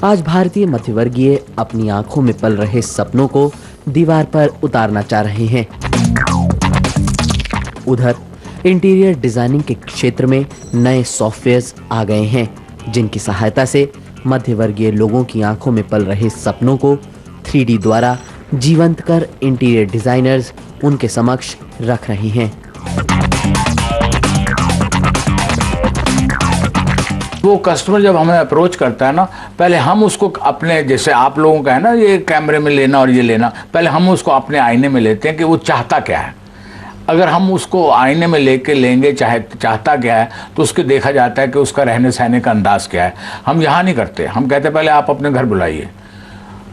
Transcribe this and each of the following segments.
आज भारतीय मध्यवर्गीय अपनी आंखों में पल रहे सपनों को दीवार पर उतारना चाह रहे हैं। उधर इंटीरियर डिजाइनिंग के क्षेत्र में नए सॉफ्टवेयर्स आ गए हैं, जिनकी सहायता से मध्यवर्गीय लोगों की आंखों में पल रहे सपनों को 3D द्वारा जीवंत कर इंटीरियर डिजाइनर्स उनके समक्ष रख रहे हैं। वो कस्टमर जब हमें अप्रोच करता है ना, पहले हम उसको अपने, जैसे आप लोगों का है ना ये कैमरे में लेना और ये लेना, पहले हम उसको अपने आईने में लेते हैं कि वो चाहता क्या है। अगर हम उसको आईने में लेके लेंगे चाहता क्या है, तो उसके देखा जाता है कि उसका रहने सहने का अंदाज क्या है। हम यहाँ नहीं करते, हम कहते हैं पहले आप अपने घर बुलाइए,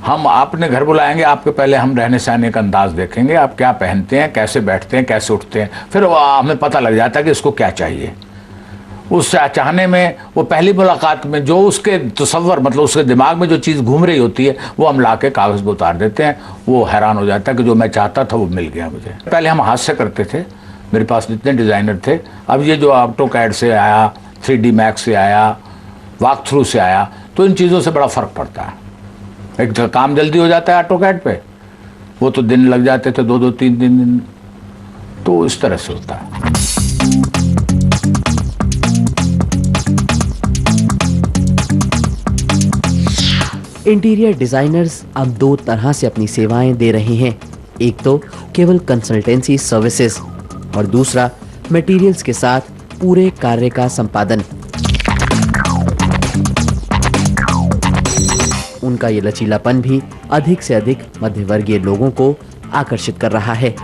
हम अपने घर बुलाएंगे, आपके पहले हम रहने सहने का अंदाज देखेंगे, आप क्या पहनते हैं, कैसे बैठते हैं, कैसे उठते हैं, फिर हमें पता लग जाता है कि इसको क्या चाहिए। उस चाहने में वो पहली मुलाकात में जो उसके तसव्वुर, मतलब उसके दिमाग में जो चीज़ घूम रही होती है, वो हम ला के कागज़ पर उतार देते हैं। वो हैरान हो जाता है कि जो मैं चाहता था वो मिल गया मुझे। पहले हम हाथ से करते थे, मेरे पास जितने डिज़ाइनर थे। अब ये जो ऑटोकैड से आया, 3D मैक्स से आया, वॉक थ्रू से आया, तो इन चीज़ों से बड़ा फ़र्क पड़ता है। एक तो काम जल्दी हो जाता है ऑटोकैड पे, वो तो दिन लग जाते थे, 2-2 3 दिन, तो इस तरह से होता है। इंटीरियर डिजाइनर्स अब 2 तरह से अपनी सेवाएं दे रहे हैं। एक तो केवल कंसल्टेंसी सर्विसेज और दूसरा मटेरियल्स के साथ पूरे कार्य का संपादन। उनका ये लचीलापन भी अधिक से अधिक मध्यवर्गीय लोगों को आकर्षित कर रहा है।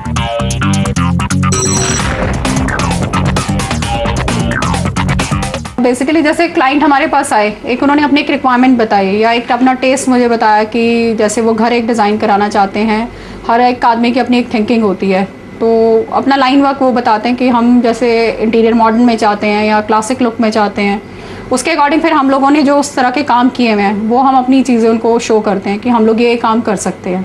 बेसिकली जैसे क्लाइंट हमारे पास आए, एक उन्होंने अपनी एक रिक्वायरमेंट बताई या एक अपना टेस्ट मुझे बताया कि जैसे वो घर एक डिज़ाइन कराना चाहते हैं। हर एक आदमी की अपनी एक थिंकिंग होती है, तो अपना लाइन वर्क वो बताते हैं कि हम जैसे इंटीरियर मॉडर्न में चाहते हैं या क्लासिक लुक में चाहते हैं। उसके अकॉर्डिंग फिर हम लोगों ने जो उस तरह के काम किए हुए हैं वो हम अपनी चीज़ें उनको शो करते हैं कि हम लोग ये काम कर सकते हैं।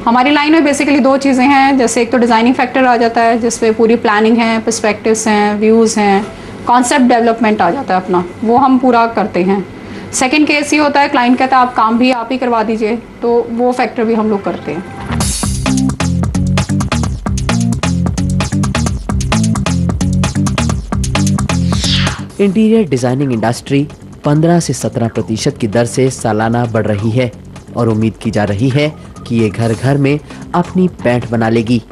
हमारी लाइन में बेसिकली 2 चीज़ें हैं, जैसे एक तो डिज़ाइनिंग फैक्टर आ जाता है जिसपे पूरी प्लानिंग है, पर्सपेक्टिव्स हैं, व्यूज़ हैं, कॉन्सेप्ट डेवलपमेंट आ जाता है अपना, वो हम पूरा करते हैं। सेकंड केस ये होता है क्लाइंट कहता है आप काम भी आप ही करवा दीजिए, तो वो फैक्टर भी हम लोग करते हैं। इंटीरियर डिजाइनिंग इंडस्ट्री 15 से 17% की दर से सालाना बढ़ रही है और उम्मीद की जा रही है कि ये घर घर में अपनी पैठ बना लेगी।